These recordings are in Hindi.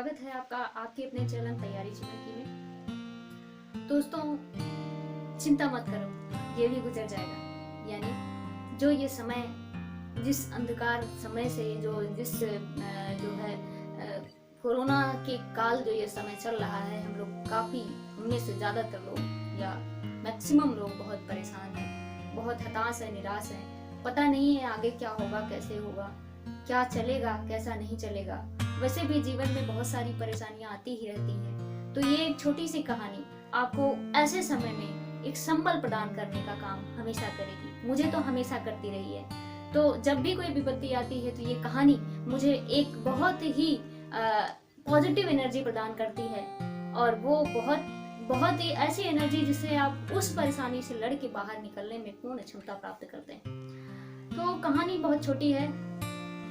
स्वागत है आपका आपके अपने चैनल तैयारी जीवन की में। दोस्तों, चिंता मत करो, ये भी गुजर जाएगा। यानी जो ये समय, जिस अंधकार समय से जो है कोरोना के काल जो ये समय चल रहा है, हम लोग काफी, उनमें से ज्यादातर लोग या मैक्सिमम लोग बहुत परेशान हैं, बहुत हताश है, निराश है। पता नहीं है आगे क्या होगा, कैसे होगा, क्या चलेगा, कैसा नहीं चलेगा। वैसे भी जीवन में बहुत सारी परेशानियां आती ही रहती हैं। तो ये एक छोटी सी कहानी आपको ऐसे समय में एक संबल प्रदान करने का काम हमेशा करेगी। मुझे तो हमेशा करती रही है। तो जब भी कोई विपत्ति आती है तो ये कहानी मुझे एक बहुत ही पॉजिटिव एनर्जी प्रदान करती है, और वो बहुत ही ऐसी एनर्जी जिससे आप उस परेशानी से लड़ के बाहर निकलने में पूर्ण क्षमता प्राप्त करते हैं। तो कहानी बहुत छोटी है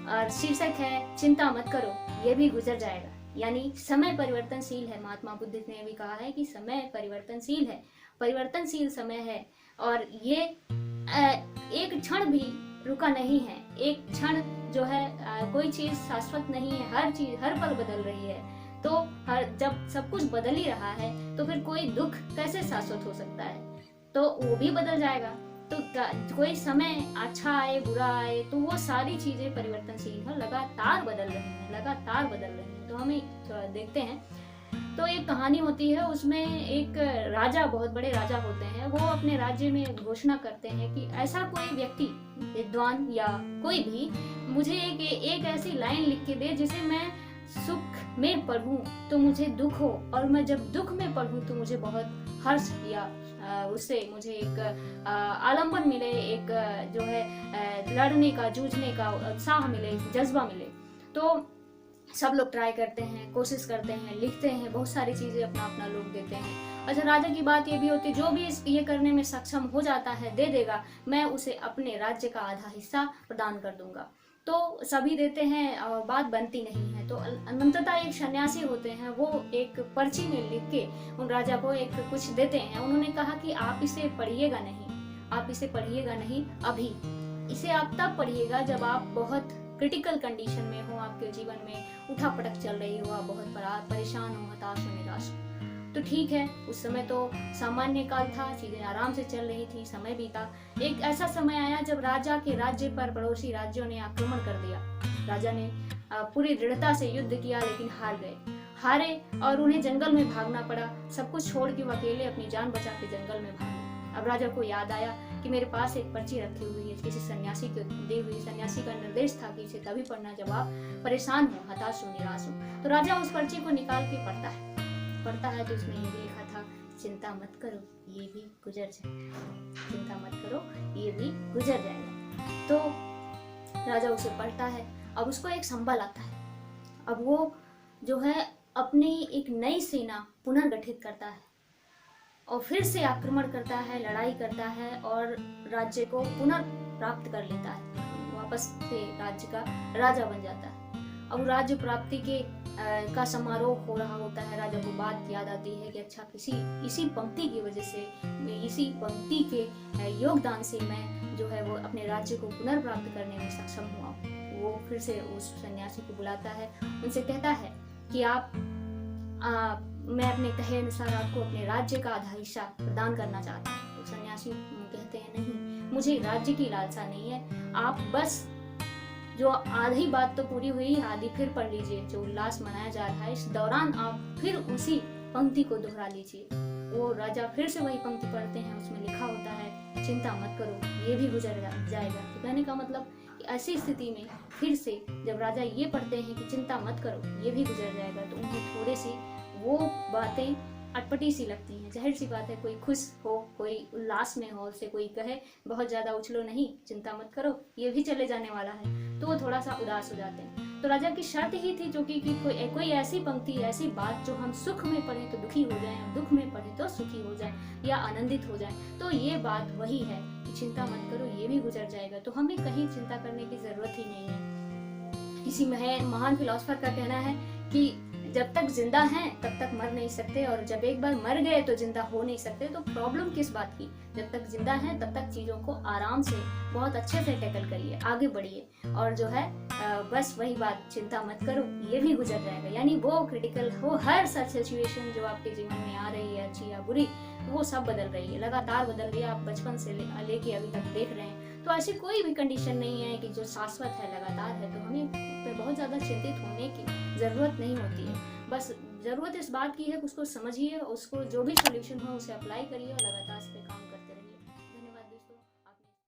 और शीर्षक है चिंता मत करो, ये भी गुजर जाएगा। यानी समय परिवर्तनशील है। महात्मा बुद्ध ने भी कहा है कि समय परिवर्तनशील है, परिवर्तनशील समय है, और ये एक क्षण भी रुका नहीं है। एक क्षण जो है, कोई चीज शाश्वत नहीं है, हर चीज हर पल बदल रही है। तो जब सब कुछ बदल ही रहा है तो फिर कोई दुख कैसे शाश्वत हो सकता है? तो वो भी बदल जाएगा। तो कोई समय अच्छा आए बुरा आए, तो वो सारी चीजें परिवर्तनशील है, लगातार बदल रही हैं, लगातार बदल रही हैं। तो हमें थोड़ा देखते हैं। तो एक कहानी होती है, उसमें एक राजा, बहुत बड़े राजा होते हैं, वो अपने राज्य में घोषणा करते हैं कि ऐसा कोई व्यक्ति, विद्वान या कोई भी, मुझे एक ऐसी लाइन लिख के दे जिसे मैं सुख में पढ़ूं तो मुझे दुख हो, और मैं जब दुख में पढ़ूं तो मुझे बहुत हर्ष या उससे मुझे एक आलंबन मिले, एक जो है लड़ने का, जूझने का उत्साह मिले, जज्बा मिले। तो सब लोग ट्राई करते हैं, कोशिश करते हैं, लिखते हैं, बहुत सारी चीजें अपना अपना लोग देते हैं। अच्छा, राजा की बात ये भी होती है, जो भी ये करने में सक्षम हो जाता है, दे देगा, मैं उसे अपने राज्य का आधा हिस्सा प्रदान कर दूंगा। तो सभी देते हैं और बात बनती नहीं है। तो अनंतता एक सन्यासी होते हैं, वो एक पर्ची में लिख के उन राजा को एक कुछ देते हैं। उन्होंने कहा कि आप इसे पढ़िएगा नहीं, आप इसे पढ़िएगा नहीं अभी, इसे आप तब पढ़िएगा जब आप बहुत क्रिटिकल कंडीशन में हो, आपके जीवन में उठा पटक चल रही हो, आप बहुत परेशान हो, हताश हो, निराश हो। तो ठीक है, उस समय तो सामान्य काल था, चीजें आराम से चल रही थी, समय बीता। एक ऐसा समय आया जब राजा के राज्य पर पड़ोसी राज्यों ने आक्रमण कर दिया। राजा ने पूरी दृढ़ता से युद्ध किया, लेकिन हारे और उन्हें जंगल में भागना पड़ा। सब कुछ छोड़ के वो अकेले अपनी जान बचा के जंगल में भागे। अब राजा को याद आया कि मेरे पास एक पर्ची रखी हुई है, किसी सन्यासी को दी हुई। सन्यासी का निर्देश था कि इसे तभी पढ़ना जब आप परेशान हो, हताश हो, निराश हो। तो राजा उस पर्ची को निकाल के पढ़ता है तो उसमें ये लिखा था, चिंता मत करो, ये भी गुजर जाएगा, चिंता मत करो, ये भी गुजर जाएगा। तो राजा उसे पढ़ता है। अब उसको एक संबल आता है। अब वो जो है अपनी एक नई सेना पुनर्गठित करता है और फिर से आक्रमण करता है, लड़ाई करता है और राज्य को पुनर्प्राप्त कर लेता है, वापस से राज्य का राजा बन जाता है। अब राज्य प्राप्ति का समारोह हो रहा होता है। राजा को बात याद आती है कि अच्छा, इसी पंक्ति की वजह से, इसी पंक्ति के योगदान से मैं जो है वो अपने राज्य को पुनर्प्राप्त करने में सक्षम हुआ। वो फिर से उस सन्यासी को बुलाता है, उनसे कहता है कि मैं अपने कहे अनुसार आपको अपने राज्य का आधा हिस्सा प्रदान करना चाहता हूँ। तो सन्यासी कहते हैं, नहीं, मुझे राज्य की लालसा नहीं है, आप बस जो आधी बात तो पूरी हुई, आधी फिर पढ़ लीजिए। जो उल्लास मनाया जा रहा है, इस दौरान आप फिर उसी पंक्ति को दोहरा लीजिए। वो राजा फिर से वही पंक्ति पढ़ते हैं, उसमें लिखा होता है, चिंता मत करो, ये भी गुजर जाएगा। तो कहने का मतलब कि ऐसी स्थिति में फिर से जब राजा ये पढ़ते हैं कि चिंता मत करो, ये भी गुजर जाएगा, तो उन्हें थोड़े सी वो बातें अटपटी सी लगती हैं। जाहिर सी बात है, कोई खुश हो, कोई उल्लास में हो, उससे कोई कहे बहुत ज्यादा उछलो नहीं, चिंता मत करो, ये भी चले जाने वाला है, तो वो थोड़ा सा उदास हो जाते हैं। तो राजा की शर्त ही थी जो कि कोई ऐसी पंक्ति, ऐसी बात जो हम सुख में पढ़े तो दुखी हो जाएं, और दुख में पढ़े तो सुखी हो जाएं या आनंदित हो जाएं। तो ये बात वही है कि चिंता मत करो, ये भी गुजर जाएगा। तो हमें कहीं चिंता करने की जरूरत ही नहीं है। किसी महान फिलोसफर का कहना है कि जब तक जिंदा हैं तब तक मर नहीं सकते, और जब एक बार मर गए तो जिंदा हो नहीं सकते। तो प्रॉब्लम किस बात की, जब तक जिंदा हैं तब तक चीज़ों को आराम से बहुत अच्छे से टैकल करिए, आगे बढ़िए। और जो है बस वही बात, चिंता मत करो, ये भी गुजर जाएगा। यानी वो क्रिटिकल हो, हर सच सिचुएशन जो आपके जीवन में आ रही है, अच्छी या बुरी, वो सब बदल रही है, लगातार बदल रही है। आप बचपन से लेके अभी तक देख रहे हैं। तो ऐसी कोई भी कंडीशन नहीं है कि जो शाश्वत है, लगातार है। तो हमें पे बहुत ज़्यादा चिंतित होने की ज़रूरत नहीं होती है। बस ज़रूरत इस बात की है कि उसको समझिए, उसको जो भी सोल्यूशन हो उसे अप्लाई करिए और लगातार